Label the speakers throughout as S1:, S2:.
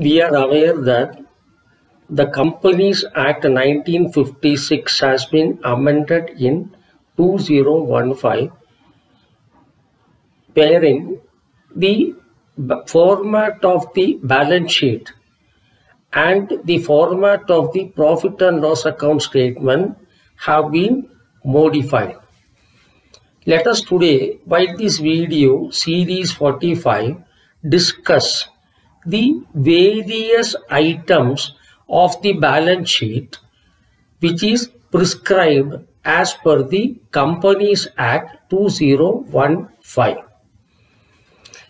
S1: We are aware that the Companies Act 1956 has been amended in 2015, wherein the format of the balance sheet and the format of the profit and loss account statement have been modified. Let us today, by this video series 45, discuss the various items of the balance sheet which is prescribed as per the Companies Act 2015.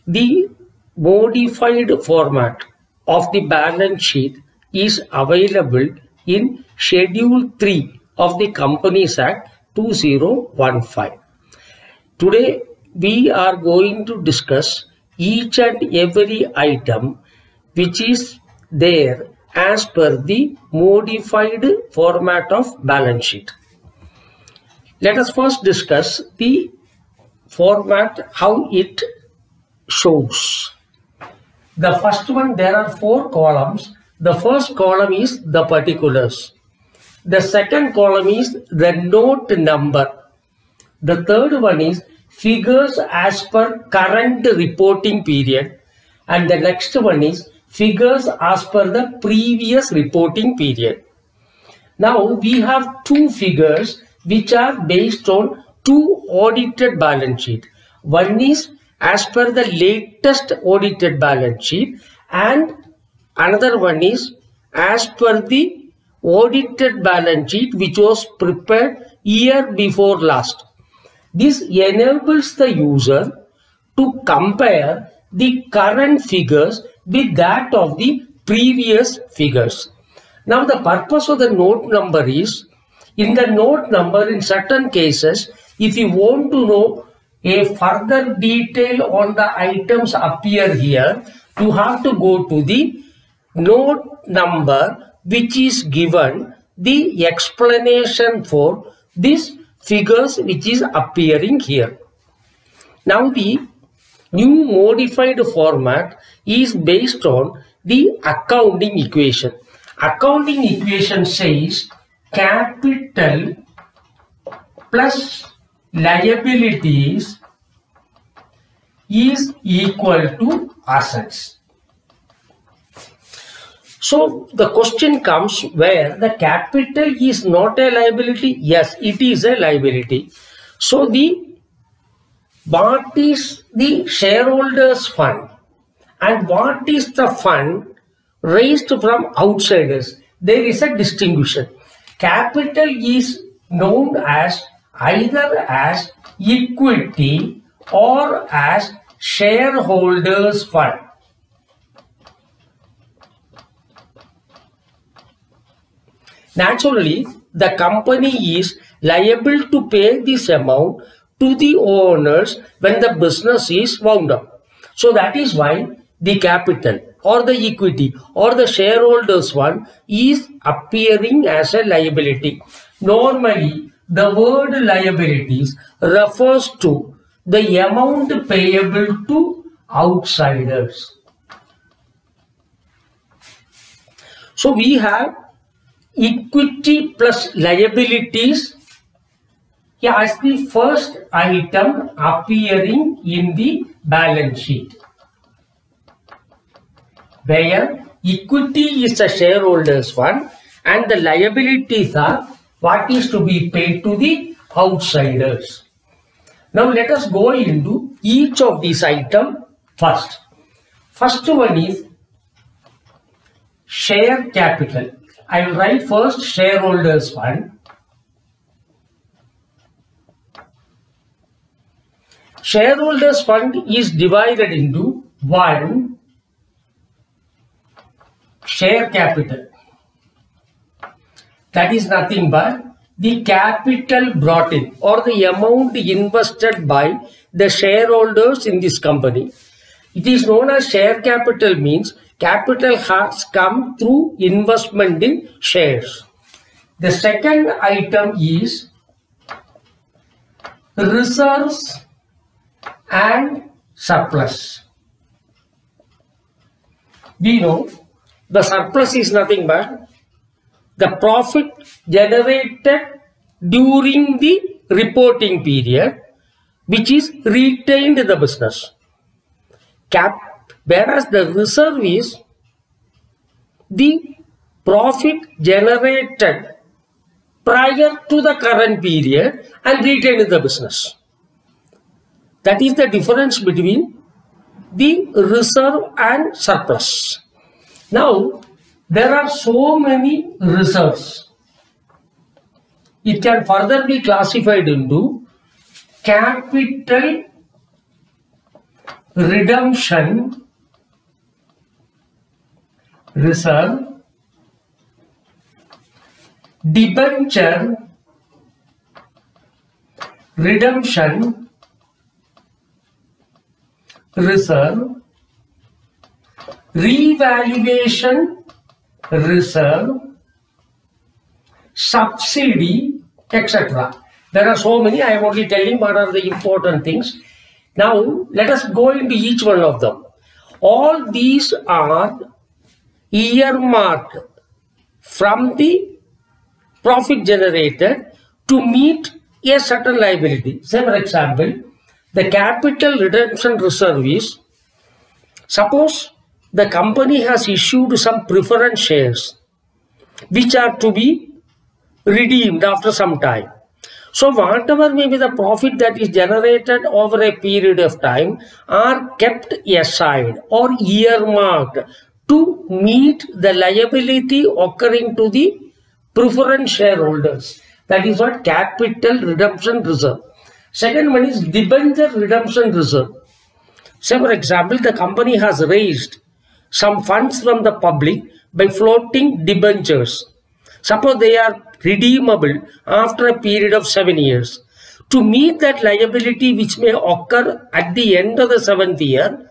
S1: The modified format of the balance sheet is available in Schedule 3 of the Companies Act 2015. Today we are going to discuss each and every item which is there as per the modified format of balance sheet. Let us first discuss the format, how it shows. The first one, there are 4 columns. The first column is the particulars. The second column is the note number. The third one is figures as per current reporting period. And the next one is figures as per the previous reporting period. Now we have 2 figures which are based on 2 audited balance sheet. One is as per the latest audited balance sheet and another one is as per the audited balance sheet which was prepared year before last. This enables the user to compare the current figures with that of the previous figures. Now the purpose of the note number is, in the note number in certain cases, if you want to know a further detail on the items appear here, you have to go to the note number which is given the explanation for this figures which is appearing here. Now the new modified format is based on the accounting equation. Accounting equation says capital plus liabilities is equal to assets. So the question comes where the capital is not a liability. Yes, it is a liability. So what is the shareholders fund and what is the fund raised from outsiders? There is a distinction. Capital is known as either as equity or as shareholders fund. Naturally, the company is liable to pay this amount to the owners when the business is wound up. So that is why the capital or the equity or the shareholders fund is appearing as a liability. Normally, the word liabilities refers to the amount payable to outsiders. So we have equity plus liabilities as the first item appearing in the balance sheet, where equity is a shareholders fund and the liabilities are what is to be paid to the outsiders. Now let us go into each of these items first. First one is share capital. I will write first shareholders fund. Shareholders fund is divided into 1 share capital. That is nothing but the capital brought in or the amount invested by the shareholders in this company. It is known as share capital, means capital has come through investment in shares. The second item is reserves and surplus. We know The surplus is nothing but the profit generated during the reporting period, which is retained in the business. Whereas the reserve is the profit generated prior to the current period and retained in the business. That is the difference between the reserve and surplus. Now, there are so many reserves. It can further be classified into capital redemption reserve, debenture redemption reserve, revaluation reserve, subsidy, etc. There are so many. I am only telling what are the important things. Now, let us go into each one of them. All these are earmarked from the profit generated to meet a certain liability. Say, for example, the capital redemption reserve is, suppose the company has issued some preference shares which are to be redeemed after some time. So whatever may be the profit that is generated over a period of time are kept aside or earmarked to meet the liability occurring to the preference shareholders. That is what capital redemption reserve. Second one is debenture redemption reserve. Say, for example, the company has raised some funds from the public by floating debentures. Suppose they are redeemable after a period of 7 years. To meet that liability which may occur at the end of the 7th year,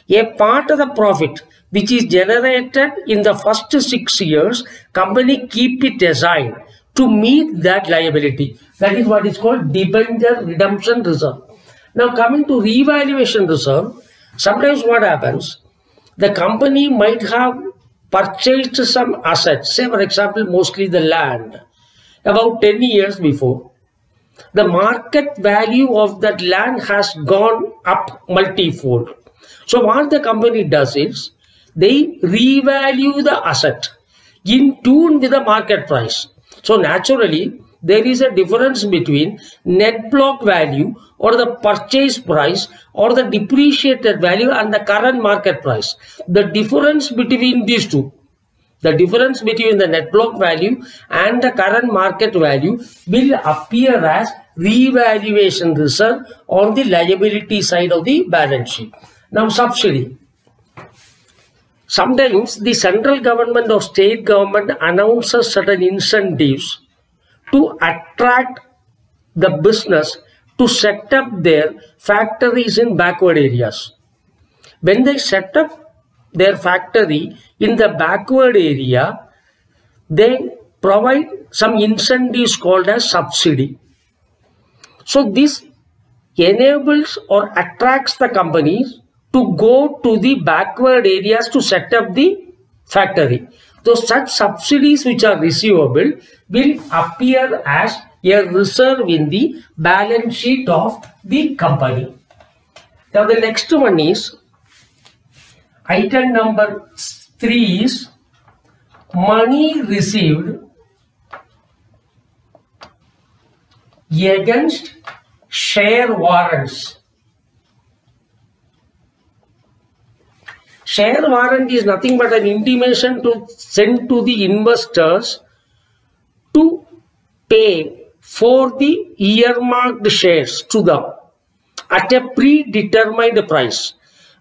S1: a part of the profit which is generated in the first 6 years, company keep it aside to meet that liability. That is what is called debenture redemption reserve. Now coming to revaluation reserve, sometimes what happens, the company might have purchased some assets, say for example mostly the land, about 10 years before. The market value of that land has gone up multifold. So what the company does is, they revalue the asset in tune with the market price. So naturally, there is a difference between net block value or the purchase price or the depreciated value and the current market price. The difference between these two, the difference between the net block value and the current market value will appear as revaluation reserve on the liability side of the balance sheet. Now, subsidy. Sometimes the central government or state government announces certain incentives to attract the business to set up their factories in backward areas. When they set up their factory in the backward area, they provide some incentives called as subsidy. So this enables or attracts the companies to go to the backward areas to set up the factory. So such subsidies which are receivable will appear as a reserve in the balance sheet of the company. Now the next one is item number 3 is money received against share warrants. Share warrant is nothing but an intimation to send to the investors to pay for the earmarked shares to them at a predetermined price.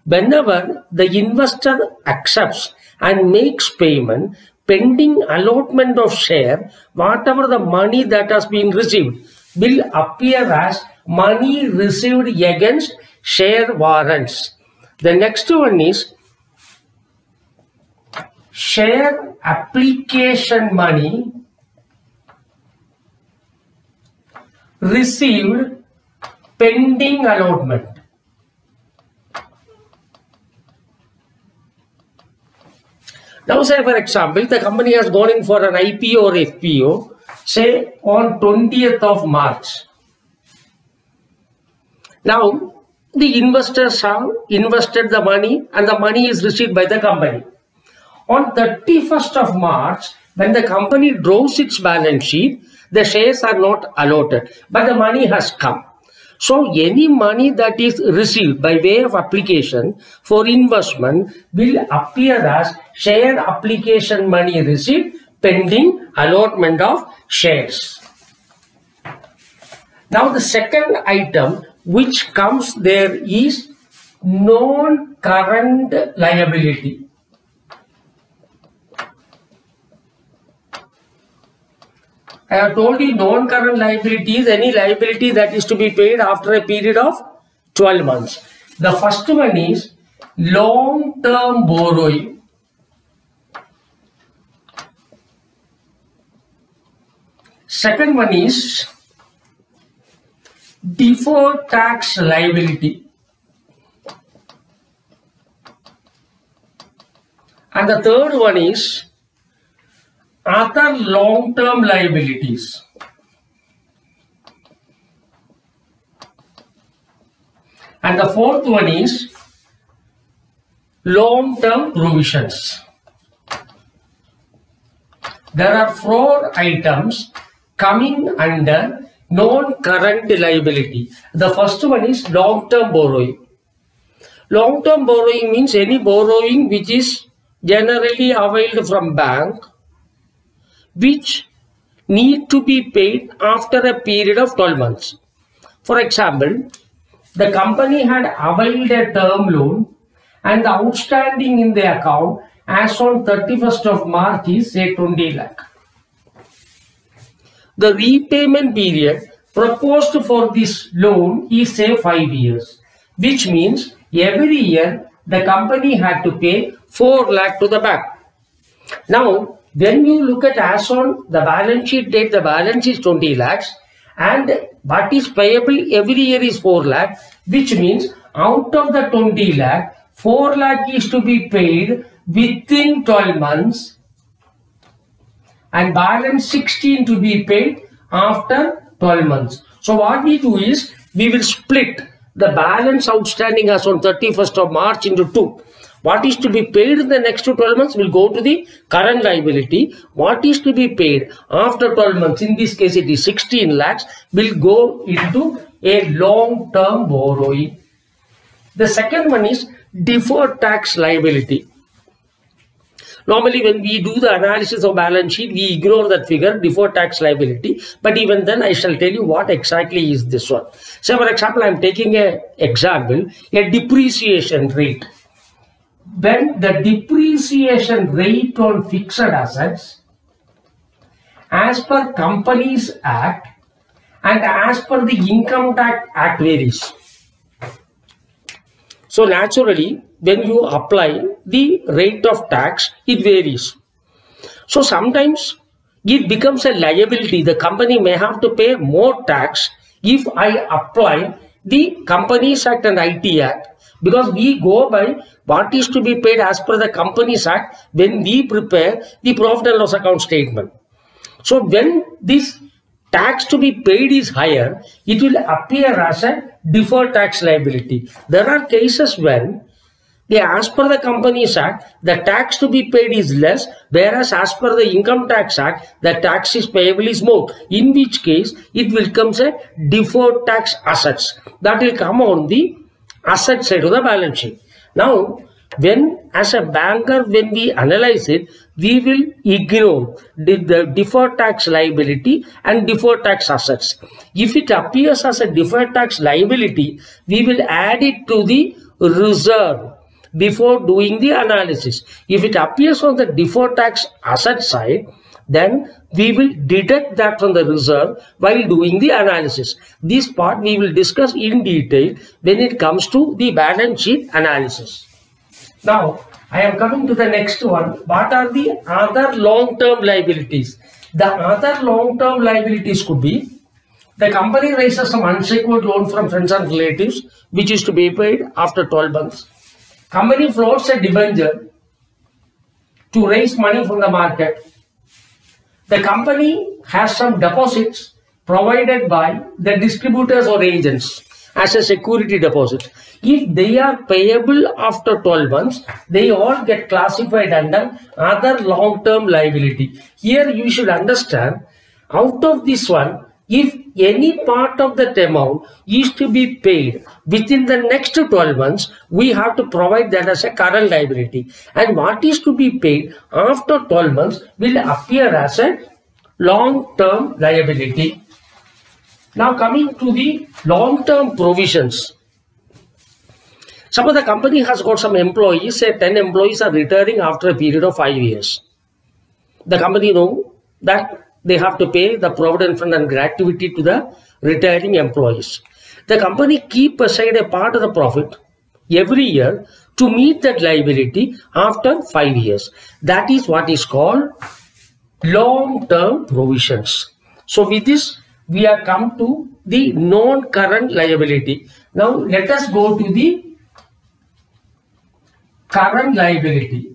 S1: Whenever the investor accepts and makes payment pending allotment of share, whatever the money that has been received will appear as money received against share warrants. The next one is share application money received pending allotment. Now say for example, the company has gone in for an IPO or FPO, say on 20th of March. Now, the investors have invested the money and the money is received by the company. On 31st of March, when the company draws its balance sheet, the shares are not allotted, but the money has come. So, any money that is received by way of application for investment will appear as share application money received pending allotment of shares. Now, the second item which comes there is non-current liability. I have told you non-current liability is any liability that is to be paid after a period of 12 months. The first one is long-term borrowing. Second one is deferred tax liability. And the third one is other long-term liabilities. And the fourth one is long-term provisions. There are 4 items coming under non-current liability. The first one is long-term borrowing. Long-term borrowing means any borrowing which is generally availed from bank, which need to be paid after a period of 12 months. For example, the company had availed a term loan and the outstanding in the account as on 31st of March is say 20 lakh. The repayment period proposed for this loan is say 5 years, which means every year the company had to pay 4 lakh to the bank. Now, when you look at as on the balance sheet date, the balance is 20 lakhs and what is payable every year is 4 lakh, which means out of the 20 lakh, 4 lakh is to be paid within 12 months and balance 16 to be paid after 12 months. So what we do is we will split the balance outstanding as on 31st of March into 2. What is to be paid in the next 12 months will go to the current liability. What is to be paid after 12 months, in this case it is 16 lakhs, will go into a long-term borrowing. The second one is deferred tax liability. Normally when we do the analysis of balance sheet, we ignore that figure, deferred tax liability. But even then I shall tell you what exactly is this one. So for example, I am taking an example, a depreciation rate. When the depreciation rate on fixed assets as per Companies Act and as per the Income Tax Act varies. So naturally, when you apply the rate of tax, it varies. So sometimes it becomes a liability. The company may have to pay more tax if I apply the Companies Act and IT Act, because we go by what is to be paid as per the Companies Act when we prepare the profit and loss account statement. So when this tax to be paid is higher, it will appear as a deferred tax liability. There are cases when as per the Companies Act, the tax to be paid is less, whereas as per the Income Tax Act, the tax is payable is more. In which case, it will come as deferred tax assets. That will come on the asset side of the balance sheet. Now, when as a banker, when we analyze it, we will ignore the deferred tax liability and deferred tax assets. If it appears as a deferred tax liability, we will add it to the reserve before doing the analysis. If it appears on the deferred tax asset side, then we will deduct that from the reserve while doing the analysis. This part we will discuss in detail when it comes to the balance sheet analysis. Now, I am coming to the next one. What are the other long-term liabilities? The other long-term liabilities could be the company raises some unsecured loan from friends and relatives, which is to be paid after 12 months. Company floats a debenture to raise money from the market. The company has some deposits provided by the distributors or agents as a security deposit. If they are payable after 12 months, they all get classified under other long-term liability. Here you should understand, out of this one, if any part of that amount is to be paid within the next 12 months, we have to provide that as a current liability. And what is to be paid after 12 months will appear as a long-term liability. Now coming to the long-term provisions. Suppose the company has got some employees, say 10 employees are retiring after a period of 5 years. The company knows that they have to pay the provident fund and gratuity to the retiring employees. The company keep aside a part of the profit every year to meet that liability after 5 years. That is what is called long-term provisions. So with this, we have come to the non-current liability. Now let us go to the current liability.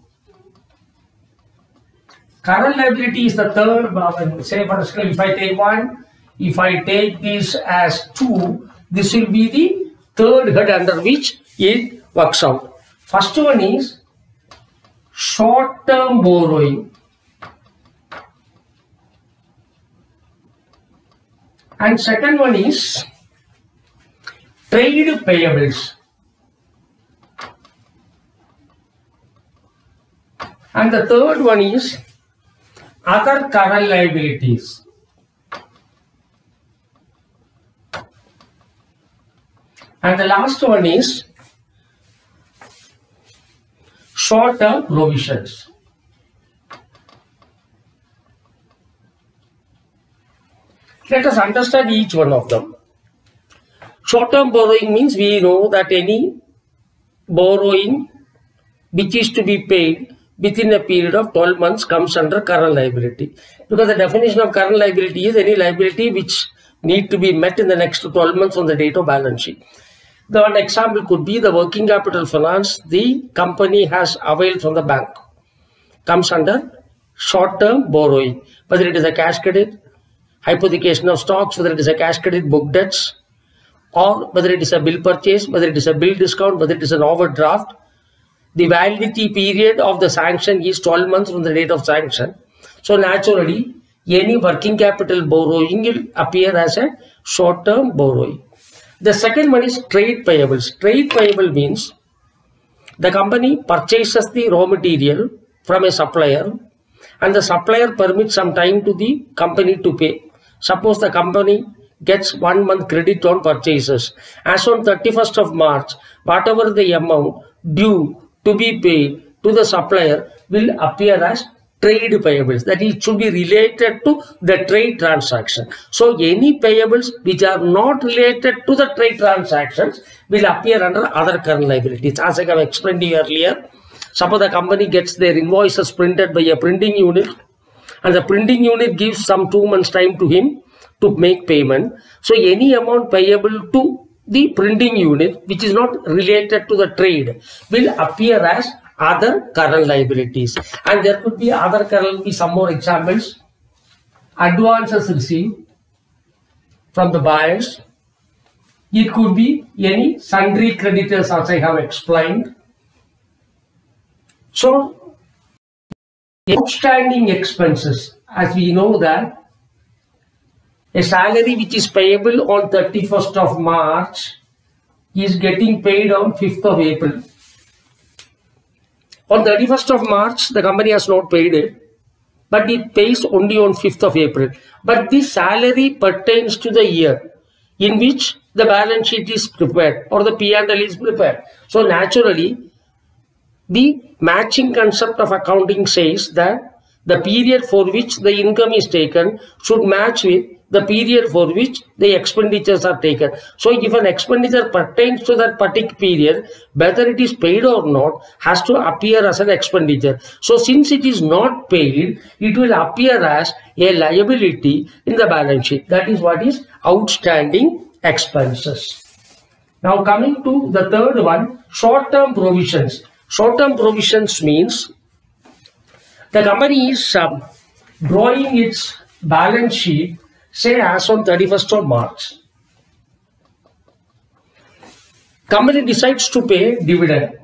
S1: Current liability is the third, say for example, if I take 1, if I take this as 2, this will be the third head under which it works out. First one is short-term borrowing. And second one is trade payables. And the third one is other current liabilities. And the last one is short-term provisions. Let us understand each one of them. Short-term borrowing means we know that any borrowing which is to be paid within a period of 12 months comes under current liability. Because the definition of current liability is any liability which need to be met in the next 12 months from the date of balance sheet. The one example could be the working capital finance the company has availed from the bank. Comes under short-term borrowing. Whether it is a cash credit, hypothecation of stocks, whether it is a cash credit, book debts, or whether it is a bill purchase, whether it is a bill discount, whether it is an overdraft. The validity period of the sanction is 12 months from the date of sanction. So naturally, any working capital borrowing will appear as a short-term borrowing. The second one is trade payables. Trade payable means the company purchases the raw material from a supplier and the supplier permits some time to the company to pay. Suppose the company gets 1 month credit on purchases. As on 31st of March, whatever the amount due to be paid to the supplier will appear as trade payables. That is, should be related to the trade transaction. So any payables which are not related to the trade transactions will appear under other current liabilities. As I have explained to you earlier, suppose the company gets their invoices printed by a printing unit and the printing unit gives some 2 months time to him to make payment. So any amount payable to the printing unit which is not related to the trade will appear as other current liabilities. And there could be other current, be some more examples. Advances received from the buyers. It could be any sundry creditors, as I have explained. So outstanding expenses, as we know that a salary which is payable on 31st of March is getting paid on 5th of April. On 31st of March, the company has not paid it, but it pays only on 5th of April. But this salary pertains to the year in which the balance sheet is prepared or the P&L is prepared. So naturally, the matching concept of accounting says that the period for which the income is taken should match with the period for which the expenditures are taken. So if an expenditure pertains to that particular period, whether it is paid or not, has to appear as an expenditure. So since it is not paid, it will appear as a liability in the balance sheet. That is what is outstanding expenses. Now coming to the third one, short-term provisions. Short-term provisions means The company is drawing its balance sheet, say as on 31st of March. Company decides to pay dividend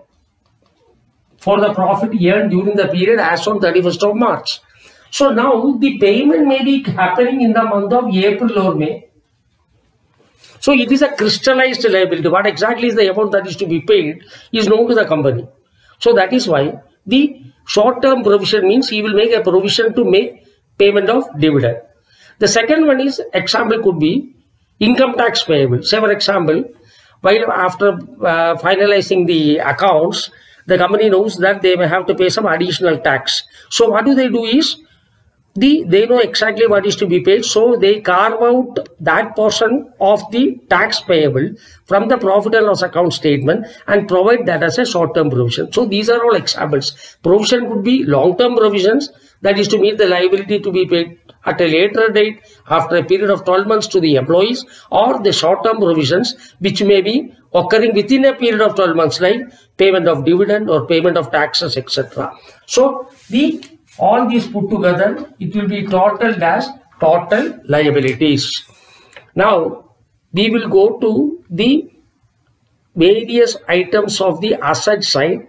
S1: for the profit earned during the period as on 31st of March. So now the payment may be happening in the month of April or May. So it is a crystallized liability. What exactly is the amount that is to be paid is known to the company. So that is why the short-term provision means he will make a provision to make payment of dividend. The second one is, example could be income tax payable. Say for example, while after finalizing the accounts, the company knows that they may have to pay some additional tax. So what do is, they know exactly what is to be paid. So they carve out that portion of the tax payable from the profit and loss account statement and provide that as a short-term provision. So these are all examples. Provision could be long-term provisions, that is to meet the liability to be paid at a later date after a period of 12 months to the employees, or the short-term provisions which may be occurring within a period of 12 months like payment of dividend or payment of taxes, etc. So all these put together, it will be totaled as total liabilities. Now we will go to the various items of the asset side